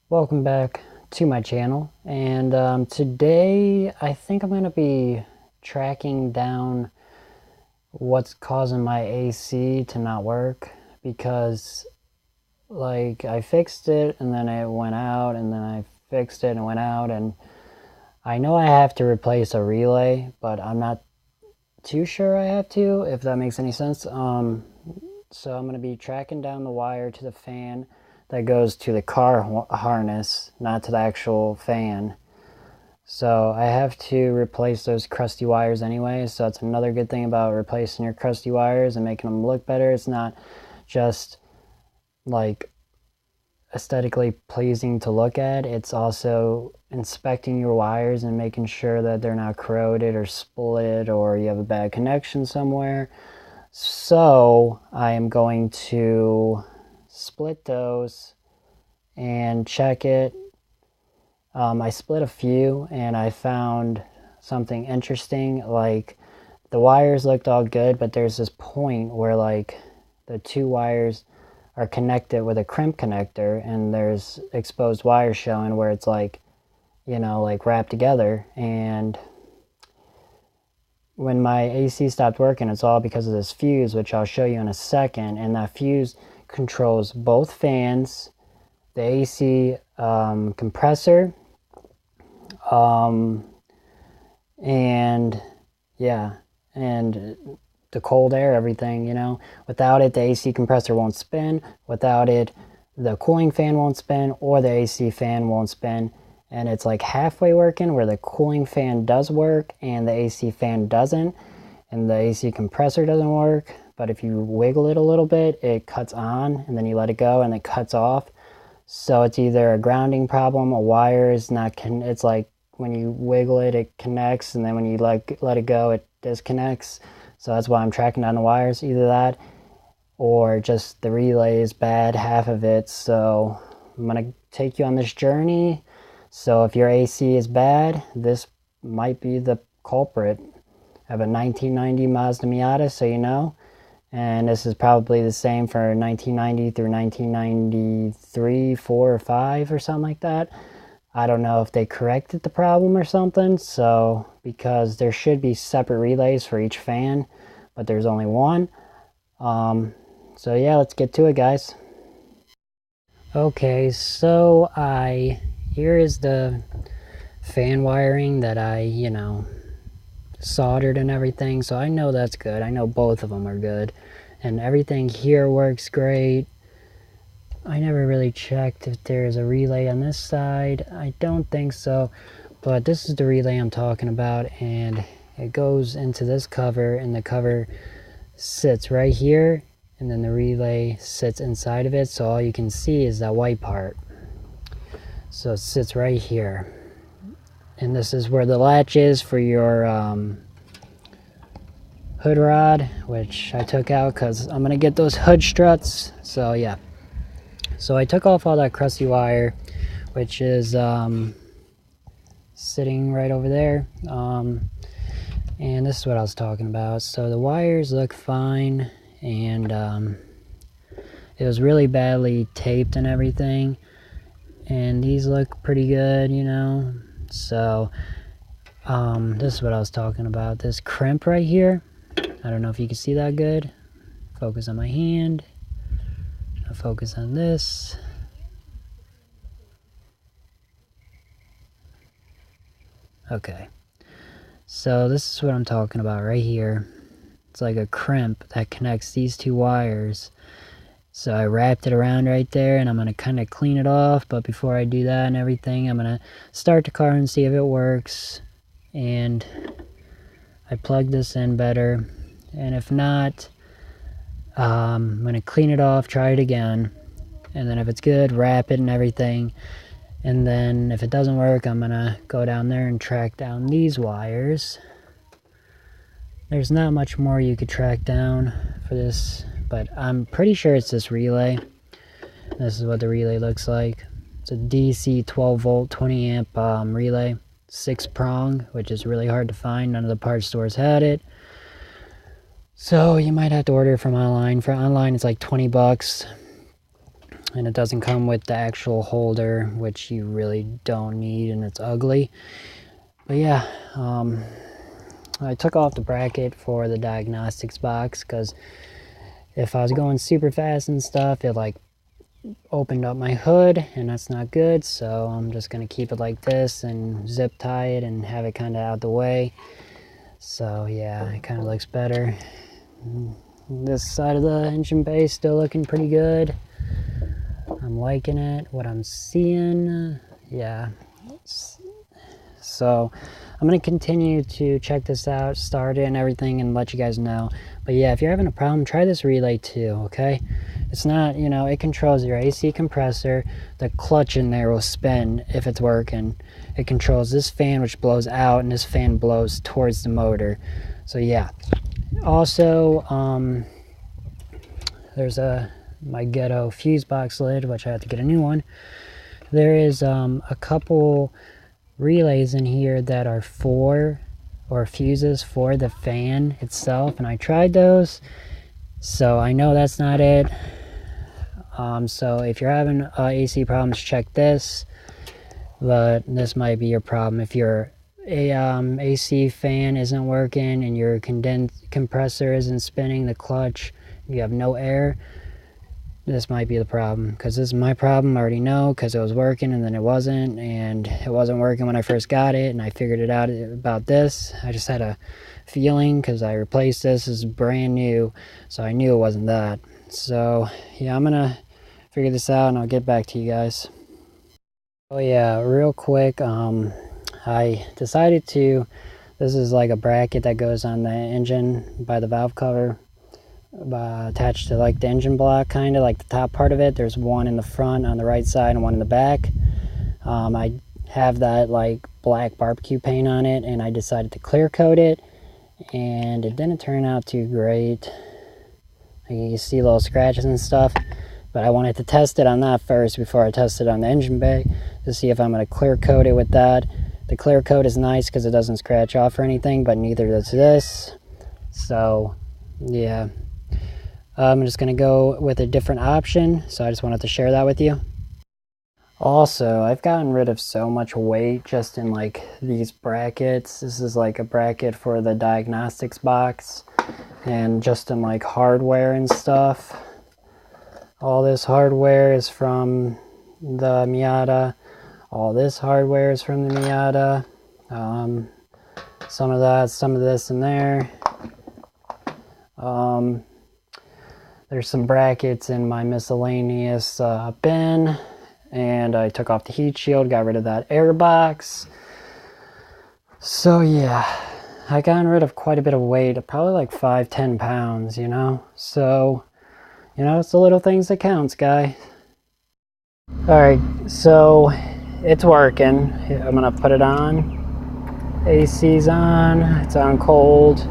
Welcome back to my channel, and today I think I'm going to be tracking down what's causing my AC to not work, because like I fixed it and then it went out, and then I fixed it and it went out, and I know I have to replace a relay, but I'm not too sure I have to, if that makes any sense. So I'm going to be tracking down the wire to the fan that goes to the car harness, not to the actual fan. So I have to replace those crusty wires anyway. So that's another good thing about replacing your crusty wires and making them look better. It's not just like aesthetically pleasing to look at. It's also inspecting your wires and making sure that they're not corroded or split or you have a bad connection somewhere. So I am going to split those and check it. I split a few and I found something interesting. Like the wires looked all good, but there's this point where like the two wires are connected with a crimp connector, and there's exposed wires showing where it's like, you know, like wrapped together. And when my AC stopped working, it's all because of this fuse, which I'll show you in a second. And that fuse controls both fans, the AC compressor, and yeah, and the cold air, everything, you know. Without it, the AC compressor won't spin. Without it, the cooling fan won't spin, or the AC fan won't spin. And it's like halfway working, where the cooling fan does work and the AC fan doesn't, and the AC compressor doesn't work. But if you wiggle it a little bit, it cuts on, and then you let it go and it cuts off. So it's either a grounding problem, a wire is not it's like when you wiggle it, it connects, and then when you let it go, it disconnects. So that's why I'm tracking down the wires, either that or just the relay is bad, half of it. So I'm gonna take you on this journey. So if your AC is bad, this might be the culprit. I have a 1990 Mazda Miata, so you know. And this is probably the same for 1990 through 1993, 4 or 5 or something like that. I don't know if they corrected the problem or something, so because there should be separate relays for each fan, but there's only one. So yeah, let's get to it, guys. Okay, so here is the fan wiring that I, you know, soldered and everything, so I know that's good. I know both of them are good, and everything here works great. I never really checked if there's a relay on this side. I don't think so, but this is the relay I'm talking about, and it goes into this cover, and the cover sits right here, and then the relay sits inside of it, so all you can see is that white part. So it sits right here, and this is where the latch is for your hood rod, which I took out because I'm gonna get those hood struts. So yeah, so I took off all that crusty wire, which is sitting right over there, and this is what I was talking about. So the wires look fine, and it was really badly taped and everything, and these look pretty good, you know. So this is what I was talking about. This crimp right here, I don't know if you can see that good. Focus on my hand. I'll focus on this. Okay. So this is what I'm talking about right here. It's like a crimp that connects these two wires. So I wrapped it around right there, and I'm going to kind of clean it off. But before I do that and everything, I'm going to start the car and see if it works. And I plug this in better. And if not, I'm going to clean it off, try it again. And then if it's good, wrap it and everything. And then if it doesn't work, I'm going to go down there and track down these wires. There's not much more you could track down for this, but I'm pretty sure it's this relay. This is what the relay looks like. It's a DC 12 volt 20 amp relay, 6-prong, which is really hard to find. None of the parts stores had it, so you might have to order it from online. For online it's like 20 bucks. and it doesn't come with the actual holder, which you really don't need, and it's ugly. But yeah, I took off the bracket for the diagnostics box because if I was going super fast and stuff, it like opened up my hood, and that's not good. So I'm just gonna keep it like this and zip tie it and have it kind of out the way. So yeah, it kind of looks better. This side of the engine bay is still looking pretty good. I'm liking it, what I'm seeing. Yeah, so I'm going to continue to check this out, start it and everything, and let you guys know. But yeah, if you're having a problem, try this relay too, okay? It's not, you know, it controls your AC compressor. The clutch in there will spin if it's working. It controls this fan, which blows out, and this fan blows towards the motor. So yeah. Also, there's my ghetto fuse box lid, which I have to get a new one. There is a couple relays in here that are fuses for the fan itself, and I tried those, so I know that's not it. So if you're having AC problems, check this, but this might be your problem. If your AC fan isn't working and your compressor isn't spinning, the clutch, you have no air, this might be the problem, because this is my problem. I already know, because it was working and then it wasn't, and it wasn't working when I first got it, and I figured it out about this. I just had a feeling because I replaced this. This is brand new, so I knew it wasn't that. So yeah, I'm gonna figure this out and I'll get back to you guys. Oh yeah, real quick, I decided to, this is like a bracket that goes on the engine by the valve cover, attached to like the engine block, kind of like the top part of it. There's one in the front on the right side and one in the back. I have that like black barbecue paint on it, and I decided to clear coat it, and it didn't turn out too great. You can see little scratches and stuff, but I wanted to test it on that first before I tested it on the engine bay to see if I'm going to clear coat it with that. The clear coat is nice because it doesn't scratch off or anything, but neither does this. So yeah, I'm just going to go with a different option, so I just wanted to share that with you. Also, I've gotten rid of so much weight just in like these brackets. This is like a bracket for the diagnostics box, and just in like hardware and stuff. All this hardware is from the Miata. All this hardware is from the Miata. Some of that, some of this in there. There's some brackets in my miscellaneous bin, and I took off the heat shield, got rid of that air box. So yeah, I got rid of quite a bit of weight, probably like 5-10 pounds, you know. So, you know, it's the little things that counts, guy. All right, so it's working. I'm gonna put it on. AC's on. It's on cold.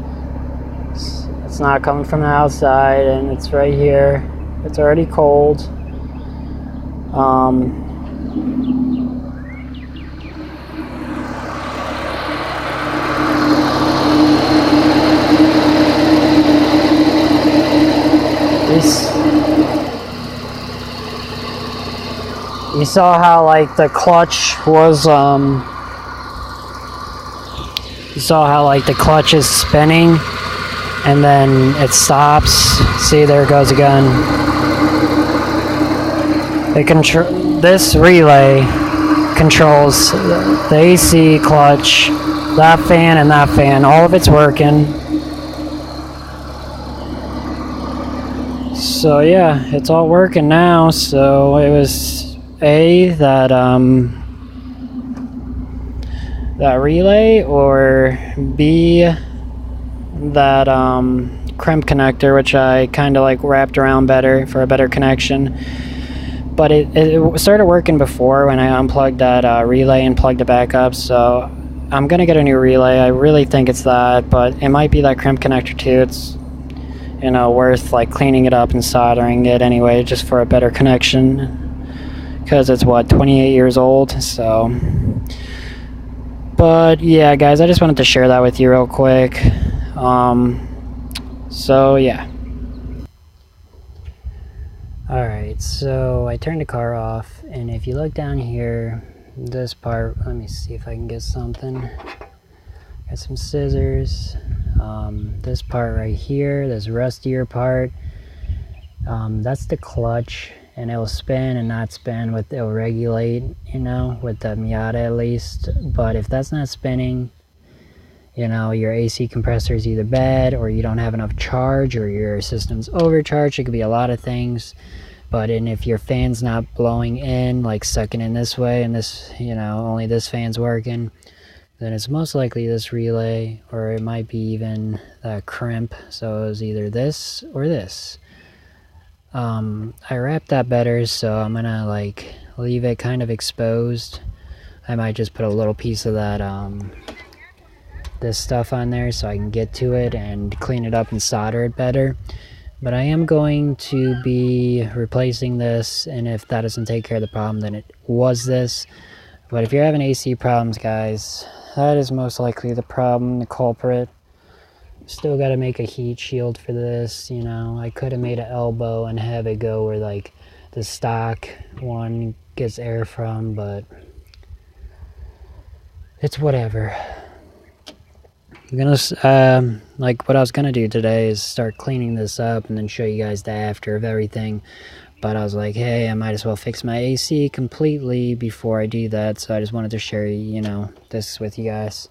It's not coming from the outside, and it's right here. It's already cold. You saw how like the clutch was, you saw how like the clutch is spinning and then it stops. See, there it goes again. This relay controls the AC, clutch, that fan, and that fan. All of it's working. So yeah, it's all working now. So it was that relay, or B, that crimp connector, which I kind of like wrapped around better for a better connection. But it started working before when I unplugged that relay and plugged it back up, so I'm gonna get a new relay. I really think it's that, but it might be that crimp connector too. It's, you know, worth like cleaning it up and soldering it anyway, just for a better connection, because it's what, 28 years old. So, but yeah, guys, I just wanted to share that with you real quick. So yeah. Alright, so I turned the car off, and if you look down here, this part, let me see if I can get something. Got some scissors. This part right here, this rustier part, that's the clutch, and it'll spin and not spin. It'll regulate, you know, with the Miata at least. But if that's not spinning, you know, your AC compressor is either bad, or you don't have enough charge, or your system's overcharged. It could be a lot of things. But if your fan's not blowing in, like sucking in this way, and this, you know, only this fan's working, then it's most likely this relay, or it might be even that crimp. So it was either this or this. I wrapped that better, so I'm gonna like leave it kind of exposed. I might just put a little piece of that this stuff on there so I can get to it and clean it up and solder it better. But I am going to be replacing this, and if that doesn't take care of the problem, then it was this. But if you're having AC problems, guys, that is most likely the problem, the culprit. Still got to make a heat shield for this, you know. I could have made an elbow and have it go where like the stock one gets air from, but it's whatever. I'm gonna like what I was gonna do today is start cleaning this up and then show you guys the after of everything. But I was like, hey, I might as well fix my AC completely before I do that. So I just wanted to share, you know, this with you guys.